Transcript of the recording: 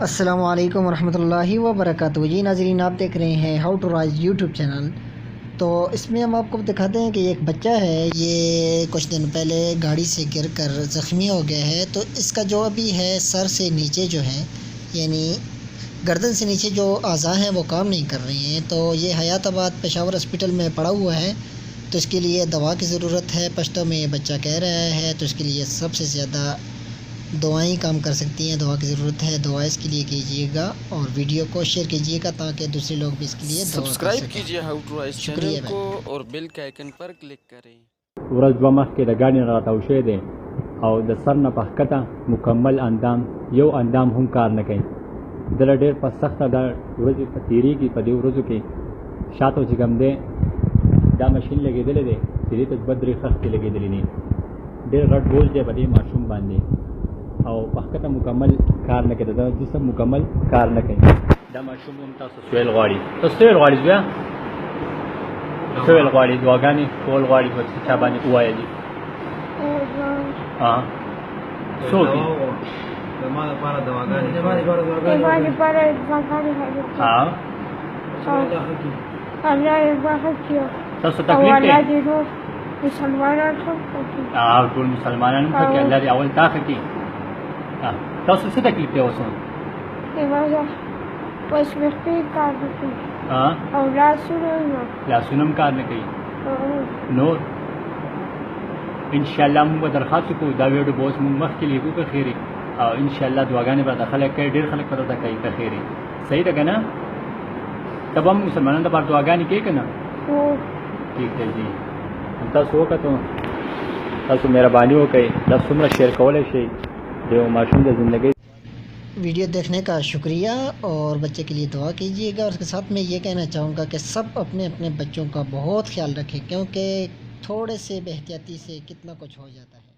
अस्सलामु अलैकुम वरहमतुल्लाहि वबरकातुहू। जी नाज़रीन, आप देख रहे हैं how to rise YouTube channel. तो इसमें हम आपको दिखाते हैं कि एक बच्चा है, ये कुछ दिन पहले गाड़ी से गिरकर ज़ख्मी हो गया है। तो इसका जो अभी है सर से नीचे जो है, यानी गर्दन से नीचे जो अज़ा हैं वो काम नहीं कर रही हैं। तो ये हयाताबाद पेशावर हॉस्पिटल में पड़ा हुआ है। तो इसके लिए दवा की ज़रूरत है, पश्तो में ये बच्चा कह रहा है। तो इसके लिए सबसे ज़्यादा दुआएं काम कर सकती हैं, दुआ की ज़रूरत है। दुआ इसके लिए कीजिएगा और वीडियो को शेयर कीजिएगा ताकि दूसरे लोग भी इसके लिए दुआ कर सब्सक्राइब सकें। कीजिए हाउ टू राइज चैनल को और बेल के आइकन पर क्लिक करें। ورځ دوه مخکې د ګاډي نه راتاو شوی دی او د سر نه په ښکته مکمل اندام یو اندام هم کار نه کوي. دله ډېر په سخته دا ورځې په تېرېږي. په دې ورځو کې شاته چې کوم دی دا ماشین لګېدلی دی چې دې ته دوه درې خښتې لګېدلې دي. ډېر غټ بوج دی په دې ماشوم باندې او په ښکته مکمل کار نه کوي. دا جسم مکمل کار نه کوي. دا ماشوم هم تاسو سویل غواړي. تاسو سویل غواړي زویه؟ سویل غواړي، دعاګانې کول غواړي. په چا باندې ووایه دي څوک دي؟ زما لپاره دعاګانې تاسو تکلیف دی؟ ټول مسلمانان هم پکې الله دې اول تا ښه کړي. تاسو څه تکلیف دی اوس؟ او لاسونه هم کار نه کوي. نور انشاءالله موږ به درخواست وکړو دا ویډیو به اوس موږ مخکې لیږو که خیرې، او انشاءالله دعاګانې به د خلک کوي، ډېر خلک به درته کوي که خیرې. صحیح ده که نه؟ ته به هم مسلمانانو لپاره دعاګانې کوې که نه؟ ٹھیک ہے جی. تاسو وکړو، تاسو مهرباني وکړئ، دا څومره شیر کولی شئ د یو ماشوم د زندګۍ. वीडियो देखने का शुक्रिया और बच्चे के लिए दुआ कीजिएगा। और उसके साथ मैं ये कहना चाहूँगा कि सब अपने अपने बच्चों का बहुत ख्याल रखें, क्योंकि थोड़े से बेहतियाती से कितना कुछ हो जाता है।